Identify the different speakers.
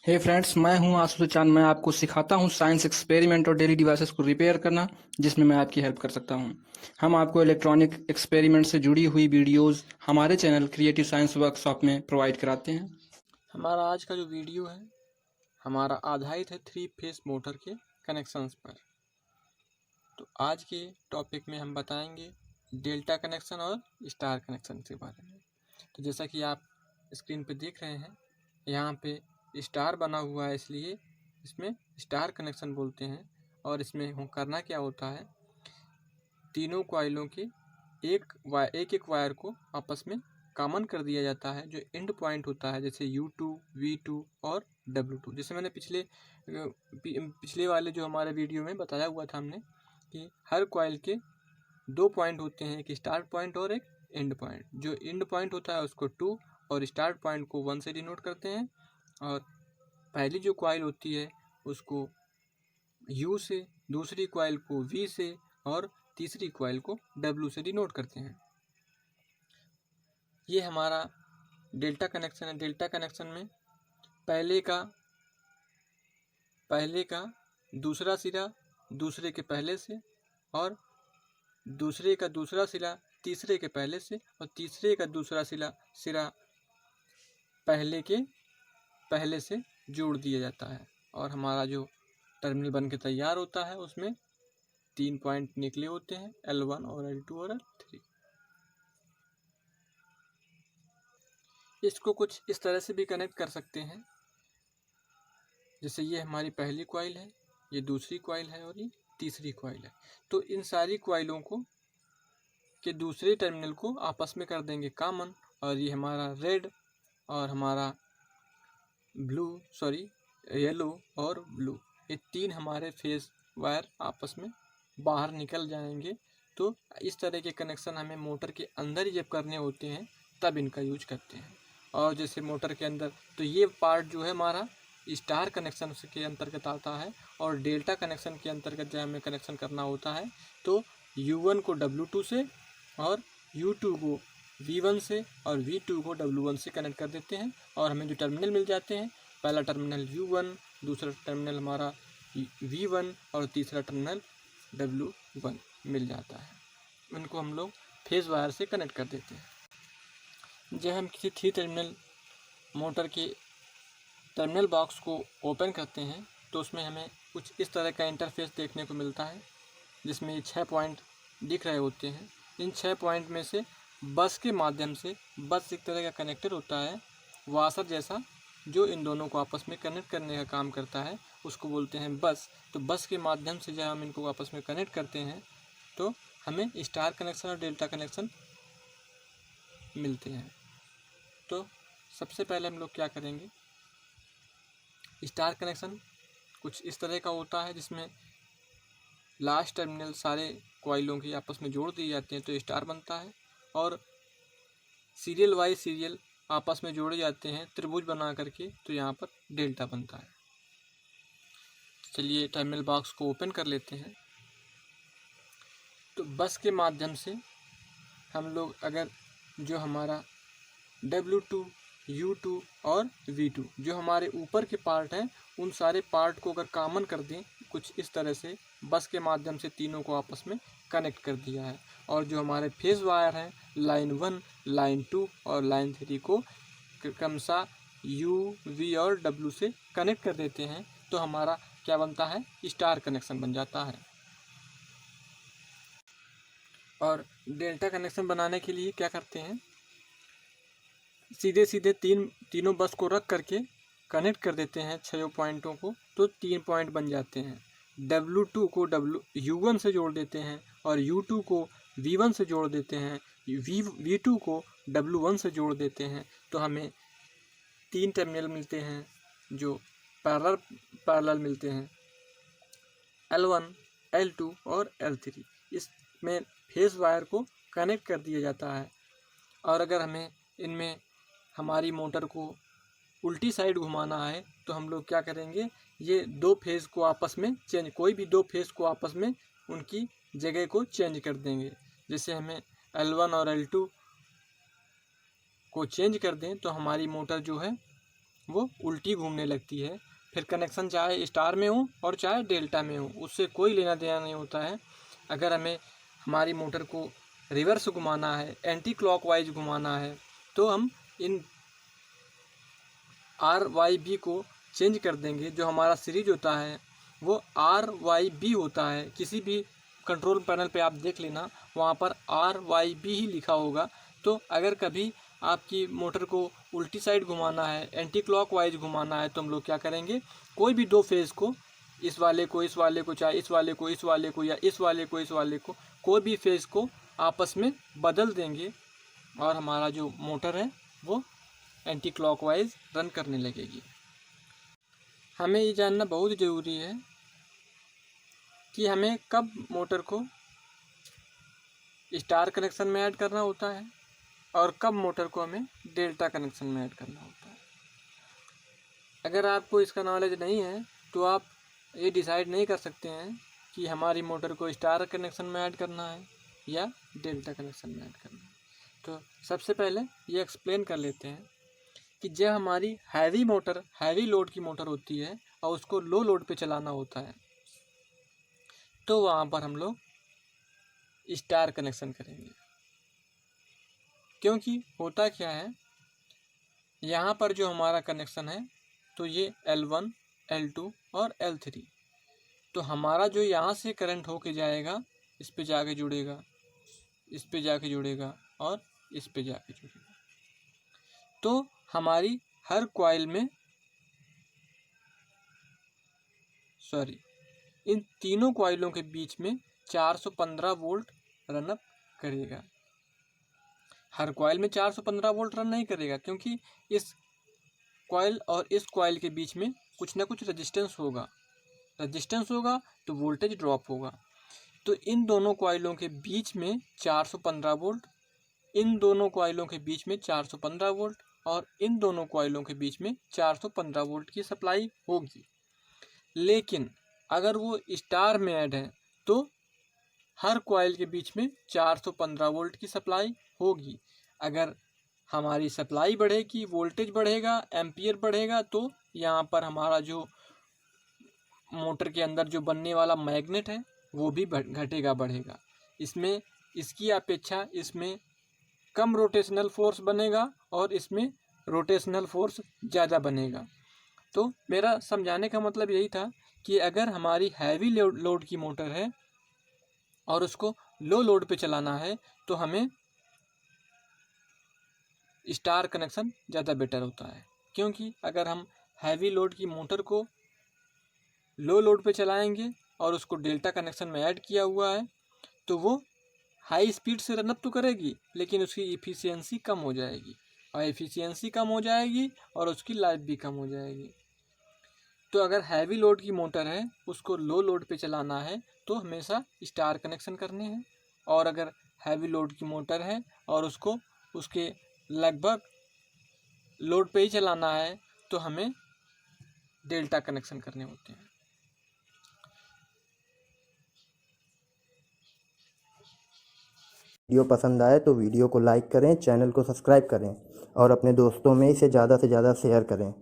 Speaker 1: हे friends, मैं हूं आशुतोष चांद। मैं आपको सिखाता हूं साइंस एक्सपेरिमेंट और डेली डिवाइसेस को रिपेयर करना, जिसमें मैं आपकी हेल्प कर सकता हूं। हम आपको इलेक्ट्रॉनिक एक्सपेरिमेंट से जुड़ी हुई वीडियोस हमारे चैनल क्रिएटिव साइंस वर्कशॉप में प्रोवाइड कराते हैं।
Speaker 2: हमारा आज का जो वीडियो है हमारा आधारित है 3 फेस मोटर के कनेक्शंस पर। तो आज के टॉपिक में हम बताएंगे डेल्टा कनेक्शन और स्टार कनेक्शन के बारे में। तो जैसा कि आप स्क्रीन पे देख रहे हैं, यहाँ पे स्टार बना हुआ है, इसलिए इसमें स्टार कनेक्शन बोलते हैं। और इसमें करना क्या होता है, तीनों कॉइलों के एक एक वायर को आपस में कॉमन कर दिया जाता है, जो एंड पॉइंट होता है, जैसे U2, V2 और W2। जैसे मैंने पिछले वाले जो हमारे वीडियो में बताया हुआ था हमने कि हर कॉइल के 2 पॉइंट होते हैं, एक स्टार्ट पॉइंट और एक एंड पॉइंट। जो एंड पॉइंट होता है उसको 2 और स्टार्ट पॉइंट को 1 से डिनोट करते हैं। और पहली जो कॉइल होती है उसको U से, दूसरी कॉइल को V से और तीसरी कॉइल को W से डिनोट करते हैं। ये हमारा डेल्टा कनेक्शन है। डेल्टा कनेक्शन में पहले का दूसरा सिरा दूसरे के पहले से, और दूसरे का दूसरा सिरा तीसरे के पहले से, और तीसरे का दूसरा सिरा पहले के पहले से जोड़ दिया जाता है। और हमारा जो टर्मिनल बन के तैयार होता है उसमें 3 पॉइंट निकले होते हैं, L1 और L2 और L3। इसको कुछ इस तरह से भी कनेक्ट कर सकते हैं, जैसे ये हमारी पहली कॉइल है, ये दूसरी कॉइल है और ये तीसरी कॉइल है। तो इन सारी कॉइलों को के दूसरे टर्मिनल को आपस में कर देंगे कॉमन, और ये हमारा रेड और हमारा येलो और ब्लू, ये 3 हमारे फेस वायर आपस में बाहर निकल जाएंगे। तो इस तरह के कनेक्शन हमें मोटर के अंदर ही जब करने होते हैं तब इनका यूज करते हैं। और जैसे मोटर के अंदर, तो ये पार्ट जो है हमारा स्टार कनेक्शन के अंतर्गत आता है। और डेल्टा कनेक्शन के अंतर्गत जब हमें कनेक्शन करना होता है तो U1 को W2 से और U2 को V1 से और V2 को W1 से कनेक्ट कर देते हैं। और हमें जो टर्मिनल मिल जाते हैं, पहला टर्मिनल U1, दूसरा टर्मिनल हमारा V1 और तीसरा टर्मिनल W1 मिल जाता है। उनको हम लोग फेस वायर से कनेक्ट कर देते हैं। जब हम किसी 3 टर्मिनल मोटर के टर्मिनल बॉक्स को ओपन करते हैं तो उसमें हमें कुछ इस तरह का इंटरफेस देखने को मिलता है, जिसमें 6 पॉइंट दिख रहे होते हैं। इन 6 पॉइंट में से बस के माध्यम से, बस एक तरह का कनेक्टर होता है वाशर जैसा, जो इन दोनों को आपस में कनेक्ट करने का काम करता है, उसको बोलते हैं बस। तो बस के माध्यम से जब हम इनको आपस में कनेक्ट करते हैं तो हमें स्टार कनेक्शन और डेल्टा कनेक्शन मिलते हैं। तो सबसे पहले हम लोग क्या करेंगे, स्टार कनेक्शन कुछ इस तरह का होता है, जिसमें लास्ट टर्मिनल सारे कॉइलों की आपस में जोड़ दिए जाते हैं तो स्टार बनता है, और सीरियल वाइज सीरियल आपस में जोड़े जाते हैं त्रिभुज बना करके, तो यहाँ पर डेल्टा बनता है। चलिए टर्मिनल बॉक्स को ओपन कर लेते हैं। तो बस के माध्यम से हम लोग अगर जो हमारा W2, U2 और V2 जो हमारे ऊपर के पार्ट हैं, उन सारे पार्ट को अगर कॉमन कर दें कुछ इस तरह से, बस के माध्यम से तीनों को आपस में कनेक्ट कर दिया है। और जो हमारे फेज वायर हैं, लाइन 1, लाइन 2 और लाइन 3 को क्रमशः U, V और W से कनेक्ट कर देते हैं, तो हमारा क्या बनता है, स्टार कनेक्शन बन जाता है। और डेल्टा कनेक्शन बनाने के लिए क्या करते हैं, सीधे सीधे तीनों बस को रख करके कनेक्ट कर देते हैं 6 पॉइंटों को, तो 3 पॉइंट बन जाते हैं। W2 को U1 से जोड़ देते हैं और U2 को V1 से जोड़ देते हैं, V2 को W1 से जोड़ देते हैं, तो हमें 3 टर्मिनल मिलते हैं जो पैरेलल मिलते हैं, L1, L2 और L3। इसमें फेस वायर को कनेक्ट कर दिया जाता है। और अगर हमें इनमें हमारी मोटर को उल्टी साइड घुमाना है तो हम लोग क्या करेंगे, ये 2 फेज़ को आपस में चेंज, कोई भी 2 फेज़ को आपस में उनकी जगह को चेंज कर देंगे। जैसे हमें L1 और L2 को चेंज कर दें तो हमारी मोटर जो है वो उल्टी घूमने लगती है। फिर कनेक्शन चाहे स्टार में हो और चाहे डेल्टा में हो, उससे कोई लेना देना नहीं होता है। अगर हमें हमारी मोटर को रिवर्स घुमाना है, एंटी क्लॉकवाइज घुमाना है, तो हम इन RYB को चेंज कर देंगे। जो हमारा सीरीज होता है वो RYB होता है। किसी भी कंट्रोल पैनल पे आप देख लेना, वहाँ पर RYB ही लिखा होगा। तो अगर कभी आपकी मोटर को उल्टी साइड घुमाना है, एंटी क्लॉकवाइज घुमाना है, तो हम लोग क्या करेंगे, कोई भी दो फेज़ को, इस वाले को इस वाले को, चाहे इस वाले को इस वाले को, या इस वाले को इस वाले को, कोई भी फेज़ को आपस में बदल देंगे और हमारा जो मोटर है वो एंटी क्लॉकवाइज रन करने लगेगी। हमें ये जानना बहुत ज़रूरी है कि हमें कब मोटर को स्टार कनेक्शन में ऐड करना होता है और कब मोटर को हमें डेल्टा कनेक्शन में ऐड करना होता है। अगर आपको इसका नॉलेज नहीं है तो आप ये डिसाइड नहीं कर सकते हैं कि हमारी मोटर को स्टार कनेक्शन में ऐड करना है या डेल्टा कनेक्शन में ऐड करना है। तो सबसे पहले ये एक्सप्लेन कर लेते हैं कि जब हमारी हैवी मोटर, हैवी लोड की मोटर होती है और उसको लो लोड पे चलाना होता है, तो वहाँ पर हम लोग स्टार कनेक्शन करेंगे। क्योंकि होता क्या है, यहाँ पर जो हमारा कनेक्शन है तो ये L1, L2 और L3, तो हमारा जो यहाँ से करंट होके जाएगा इस पे जाके जुड़ेगा, इस पे जाके जुड़ेगा और इस पे जाके जुड़ेगा। तो हमारी हर कॉइल में, इन तीनों कॉइलों के बीच में 415 वोल्ट रनअप करेगा। हर कॉइल में 415 वोल्ट रन नहीं करेगा, क्योंकि इस कॉइल और इस कॉइल के बीच में कुछ ना कुछ रेजिस्टेंस होगा। रेजिस्टेंस होगा तो वोल्टेज ड्रॉप होगा। तो इन दोनों कॉइलों के बीच में 415 वोल्ट, इन दोनों कॉइलों के बीच में 415 वोल्ट और इन दोनों कॉइलों के बीच में 415 वोल्ट की सप्लाई होगी। लेकिन अगर वो स्टार में ऐड है तो हर कॉइल के बीच में 415 वोल्ट की सप्लाई होगी। अगर हमारी सप्लाई बढ़ेगी, वोल्टेज बढ़ेगा, एम्पियर बढ़ेगा, तो यहाँ पर हमारा जो मोटर के अंदर जो बनने वाला मैग्नेट है वो भी घटेगा, बढ़ेगा। इसमें इसकी अपेक्षा इसमें कम रोटेशनल फोर्स बनेगा और इसमें रोटेशनल फोर्स ज़्यादा बनेगा। तो मेरा समझाने का मतलब यही था कि अगर हमारी हैवी लोड की मोटर है और उसको लो लोड पे चलाना है तो हमें स्टार कनेक्शन ज़्यादा बेटर होता है। क्योंकि अगर हम हैवी लोड की मोटर को लो लोड पे चलाएंगे और उसको डेल्टा कनेक्शन में ऐड किया हुआ है तो वो हाई स्पीड से रनअप तो करेगी, लेकिन उसकी इफ़िशियंसी कम हो जाएगी, और एफिशिएंसी कम हो जाएगी और उसकी लाइफ भी कम हो जाएगी। तो अगर हैवी लोड की मोटर है, उसको लो लोड पे चलाना है तो हमेशा स्टार कनेक्शन करने हैं, और अगर हैवी लोड की मोटर है और उसको उसके लगभग लोड पे ही चलाना है तो हमें डेल्टा कनेक्शन करने होते हैं।
Speaker 3: वीडियो पसंद आए तो वीडियो को लाइक करें, चैनल को सब्सक्राइब करें और अपने दोस्तों में इसे ज़्यादा से ज़्यादा शेयर करें।